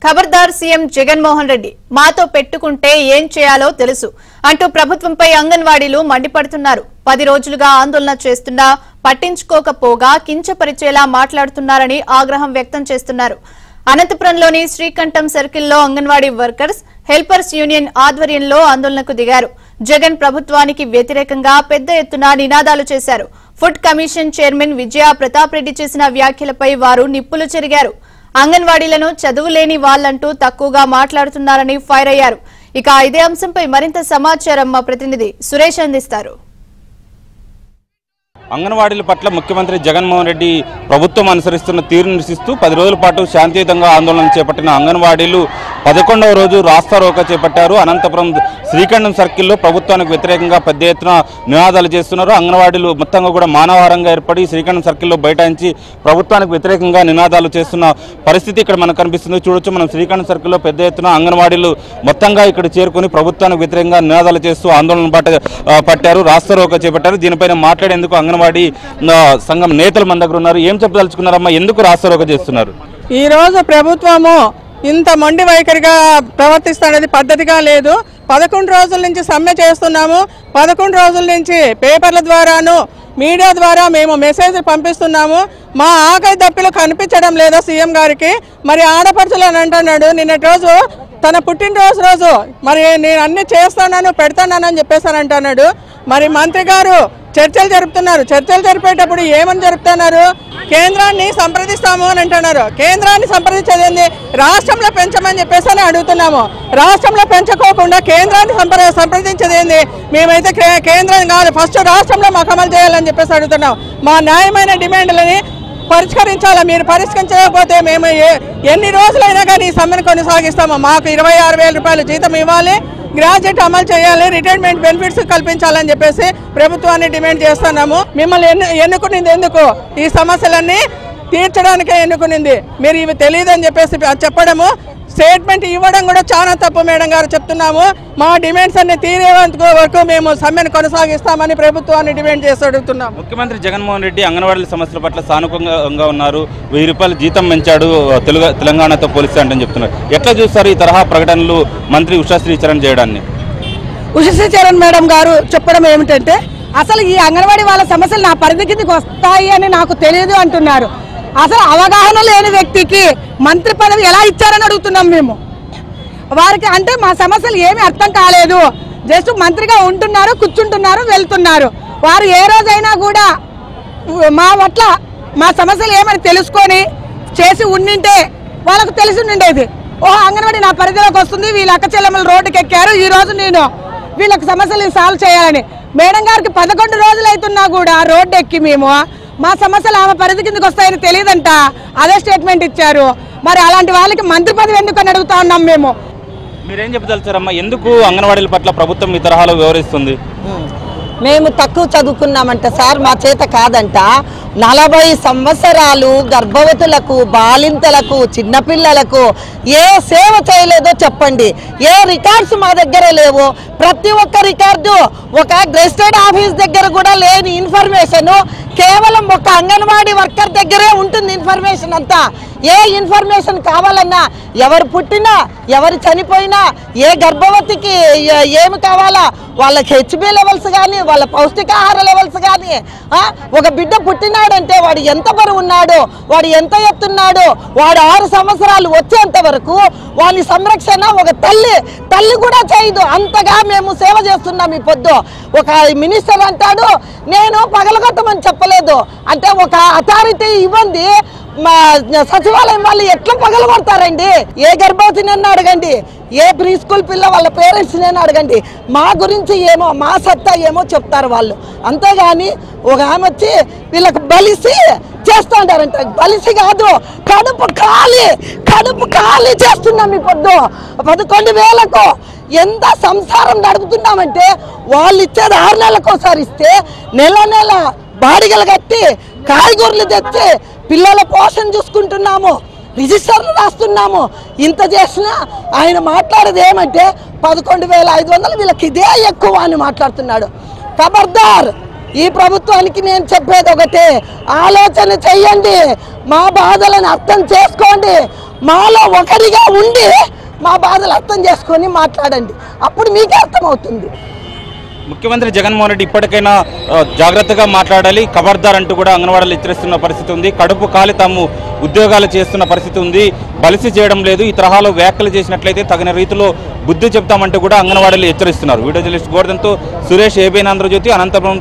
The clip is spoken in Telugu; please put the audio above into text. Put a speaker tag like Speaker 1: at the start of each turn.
Speaker 1: ఖబర్దార్ సీఎం జగన్మోహన్ రెడ్డి మాతో పెట్టుకుంటే ఏం చేయాలో తెలుసు అంటూ ప్రభుత్వంపై అంగన్వాడీలు మండిపడుతున్నారు. 10 రోజులుగా ఆందోళన చేస్తున్నా పట్టించుకోకపోగా కించపరిచేలా మాట్లాడుతున్నారని ఆగ్రహం వ్యక్తం చేస్తున్నారు. అనంతపురంలోని శ్రీకంఠం సర్కిల్లో అంగన్వాడీ వర్కర్స్ హెల్పర్స్ యూనియన్ ఆధ్వర్యంలో ఆందోళనకు దిగారు. జగన్ ప్రభుత్వానికి వ్యతిరేకంగా పెద్ద ఎత్తున నినాదాలు చేశారు. ఫుడ్ కమిషన్ చైర్మన్ విజయ ప్రతాప్ రెడ్డి చేసిన వ్యాఖ్యలపై వారు నిప్పులు చెరిగారు. అంగన్వాడీలను చదువులేని వాళ్లంటూ తక్కువగా మాట్లాడుతున్నారని ఫైర్ అయ్యారు. ఇక ఇదే అంశంపై మరింత సమాచారం మా ప్రతినిధి సురేష్ అందిస్తారు.
Speaker 2: అంగన్వాడీల పట్ల ముఖ్యమంత్రి జగన్మోహన్ రెడ్డి ప్రభుత్వం అనుసరిస్తున్న తీరును నిరసిస్తూ 10 రోజుల పాటు శాంతియుతంగా ఆందోళన చేపట్టిన అంగన్వాడీలు 11వ రోజు రాస్తారోకో చేపట్టారు. అనంతపురం శ్రీకంఠం సర్కిల్లో ప్రభుత్వానికి వ్యతిరేకంగా పెద్ద ఎత్తున నినాదాలు చేస్తున్నారు. అంగన్వాడీలు మొత్తంగా కూడా మానవహారంగా ఏర్పడి శ్రీకంఠం సర్కిల్లో బైఠాయించి ప్రభుత్వానికి వ్యతిరేకంగా నినాదాలు చేస్తున్న పరిస్థితి ఇక్కడ మనకు కనిపిస్తుంది. చూడొచ్చు, మనం శ్రీకంఠం సర్కిల్లో పెద్ద ఎత్తున అంగన్వాడీలు మొత్తంగా ఇక్కడ చేరుకుని ప్రభుత్వానికి వ్యతిరేకంగా నినాదాలు చేస్తూ ఆందోళన పట్టారు, రాస్తారోకో చేపట్టారు. దీనిపైన మాట్లాడేందుకు అంగన్వాడీ సంఘం నేతలు మన దగ్గర ఉన్నారు. ఏం చెప్పదలుచుకున్నారమ్మా, ఎందుకు రాస్తారోకో చేస్తున్నారు?
Speaker 3: ఈ రోజు ప్రభుత్వము ఇంత మొండి వైఖరిగా ప్రవర్తిస్తున్నది పద్ధతిగా లేదు. 11 రోజుల నుంచి సమ్మె చేస్తున్నాము. 11 రోజుల నుంచి పేపర్ల ద్వారాను మీడియా ద్వారా మేము మెసేజ్ పంపిస్తున్నాము. మా ఆకలి దప్పిలు కనిపించడం లేదా సీఎం గారికి. మరి ఆడపడుచులు అని అంటున్నాడు. నిన్నటి రోజు తన పుట్టినరోజు రోజు మరి నేను అన్ని చేస్తాను పెడతానని చెప్పేసాను అంటున్నాడు. మరి మంత్రి గారు చర్చలు జరుపుతున్నారు. చర్చలు జరిపేటప్పుడు ఏమని జరుపుతున్నారు? కేంద్రాన్ని సంప్రదిస్తాము అని అంటున్నారు. కేంద్రాన్ని సంప్రదించేది రాష్ట్రంలో పెంచమని చెప్పేసి అని అడుగుతున్నాము. రాష్ట్రంలో పెంచుకోకుండా కేంద్రాన్ని సంప్రదించేది ఏంది? మేమైతే కేంద్రం కాదు, ఫస్ట్ రాష్ట్రంలో మాకు అమలు చేయాలని చెప్పేసి అడుగుతున్నాం. మా న్యాయమైన డిమాండ్లని పరిష్కరించాలా. మీరు పరిష్కరించకపోతే మేము ఎన్ని రోజులైనా కానీ ఈ సమ్మెను కొనసాగిస్తాము. మాకు 26,000 రూపాయలు జీతం ఇవ్వాలి, గ్రాడ్యుయేట్ అమలు చేయాలి, రిటైర్మెంట్ బెనిఫిట్స్ కల్పించాలని చెప్పేసి ప్రభుత్వాన్ని డిమాండ్ చేస్తున్నాము. మిమ్మల్ని ఎన్నుకునింది ఎందుకు? ఈ సమస్యలన్నీ తీర్చడానికే ఎన్నుకునింది. మీరు ఇవి తెలియదని చెప్పేసి చెప్పడము, స్టేట్మెంట్ ఇవ్వడం కూడా చాలా తప్పు. మేడం గారు చెప్తున్నాము, మా డిమాండ్స్ అన్ని తీరేంత వరకు మేము సమ్మెను కొనసాగిస్తామని ప్రభుత్వాన్ని డిమాండ్ చేసి అడుగుతున్నాం.
Speaker 2: ముఖ్యమంత్రి జగన్మోహన్ రెడ్డి అంగన్వాడీల సమస్యల పట్ల సానుకూలంగా ఉన్నారు. 1000 రూపాయలు జీతం పెంచాడు తెలంగాణతో పోలిస్తే అంటే చెప్తున్నారు. ఎట్లా చూస్తారు ఈ తరహా ప్రకటనలు మంత్రి ఉషా శ్రీచరణ్ చేయడాన్ని?
Speaker 4: ఉషా శ్రీచరణ్ మేడం గారు చెప్పడం ఏమిటంటే, అసలు ఈ అంగన్వాడీ వాళ్ళ సమస్యలు నా పరిధి కిందకి వస్తాయి అని నాకు తెలియదు అంటున్నారు. అసలు అవగాహన లేని వ్యక్తికి మంత్రి పదవి ఎలా ఇచ్చారని అడుగుతున్నాం మేము. వారికి అంటే మా సమస్యలు ఏమీ అర్థం కాలేదు. జస్ట్ మంత్రిగా ఉంటున్నారు, కూర్చుంటున్నారు, వెళ్తున్నారు. వారు ఏ రోజైనా కూడా మా పట్ల మా సమస్యలు ఏమని తెలుసుకొని చేసి ఉండింటే వాళ్ళకు తెలిసి ఉండేది. ఓహో, అంగన్వాడీ నా పరిధిలోకి వస్తుంది, వీళ్ళ అక్క చెల్లెమ్మలు రోడ్డుకి ఎక్కారు, ఈ రోజు నేను వీళ్ళకి సమస్యలు సాల్వ్ చేయాలని. మేడం గారికి 11 రోజులు అవుతున్నా కూడా రోడ్డు ఎక్కి మేము మా సమస్యలు ఆమె పరిధి కిందకి వస్తాయని తెలియదంట, అదే స్టేట్మెంట్ ఇచ్చారు. మరి అలాంటి వాళ్ళకి మంత్రి పదవి ఎందుకు అని అడుగుతా ఉన్నాం మేము.
Speaker 2: మీరేం చెప్పదలుచారమ్మా, ఎందుకు అంగన్వాడీల పట్ల ప్రభుత్వం ఈ తరహాలో వ్యవహరిస్తుంది?
Speaker 4: మేము తక్కువ చదువుకున్నామంట సార్, మా చేత కాదంట. 40 సంవత్సరాలు గర్భవతులకు, బాలింతలకు, చిన్నపిల్లలకు ఏ సేవ చేయలేదో చెప్పండి. ఏ రికార్డ్స్ మా దగ్గర లేవు. ప్రతి ఒక్క రికార్డు ఒక గెజిటెడ్ ఆఫీస్ దగ్గర కూడా లేని ఇన్ఫర్మేషన్ కేవలం ఒక అంగన్వాడీ వర్కర్ దగ్గరే ఉంటుంది ఇన్ఫర్మేషన్ అంతా. ఏ ఇన్ఫర్మేషన్ కావాలన్నా, ఎవరు పుట్టినా, ఎవరు చనిపోయినా, ఏ గర్భవతికి ఏమి కావాలా, వాళ్ళకి హెచ్బి లెవెల్స్ కానీ, వాళ్ళ పౌష్టికాహార లెవెల్స్ కానీ, ఒక బిడ్డ పుట్టినాడంటే వాడు ఎంత బరువు ఉన్నాడు, వాడు ఎంత ఎత్తున్నాడు, వాడు 6 సంవత్సరాలు వచ్చేంత వరకు వాని సంరక్షణ ఒక తల్లి కూడా చేయదు. అంతగా మేము సేవ చేస్తున్నాం ఈ పొద్దు. ఒక మినిస్టర్ అంటాడు నేను పగలగొట్టమని చెప్పలేదు అంటే, ఒక అథారిటీ ఇవ్వండి. మా సచివాలయం వాళ్ళు ఎట్లా పగలగొడతారండి? ఏ గర్భవతినైనా అడగండి, ఏ ప్రీ స్కూల్ పిల్ల వాళ్ళ పేరెంట్స్నైనా అడగండి. మా గురించి ఏమో, మా సత్తా ఏమో చెప్తారు వాళ్ళు. అంతేగాని ఒక ఆమె వచ్చి వీళ్ళకి బలిసి చేస్తూ ఉంటారంట. బలిసి కాదు, కడుపు ఖాళీ చేస్తున్నాం ఈ పొద్దు. 11,000కు ఎంత సంసారం నడుపుతున్నామంటే, వాళ్ళు ఇచ్చేది 6 నెలలకు ఒకసారి ఇస్తే నెల బాడిగలు కట్టి కాయగూరలు తెచ్చి పిల్లల పోషణ చూసుకుంటున్నాము, రిజిస్టర్లు రాస్తున్నాము. ఇంత చేసినా ఆయన మాట్లాడేది ఏమంటే 11,500 వీళ్ళకి ఇదే ఎక్కువ అని మాట్లాడుతున్నాడు. ఖబర్దార్, ఈ ప్రభుత్వానికి నేను చెప్పేది ఒకటే, ఆలోచన చెయ్యండి, మా బాధలను అర్థం చేసుకోండి. మాలో ఒకరిగా ఉండి మా బాధలు అర్థం చేసుకొని మాట్లాడండి, అప్పుడు మీకే అర్థమవుతుంది.
Speaker 2: ముఖ్యమంత్రి జగన్మోహన్ రెడ్డి ఇప్పటికైనా జాగ్రత్తగా మాట్లాడాలి, ఖబర్దార్ అంటూ కూడా అంగన్వాడీలు హెచ్చరిస్తున్న పరిస్థితి ఉంది. కడుపు కాలి తాము ఉద్యోగాలు చేస్తున్న పరిస్థితి ఉంది, బలిసి చేయడం లేదు. ఈ తరహాలో వ్యాఖ్యలు చేసినట్లయితే తగిన రీతిలో బుద్ధి చెప్తామంటూ కూడా అంగన్వాడీలు హెచ్చరిస్తున్నారు. వీడియో జర్నలిస్ట్ గోవర్ధన్తో సురేష్, ఏబిఎన్ ఆంధ్రజ్యోతి, అనంతపురం.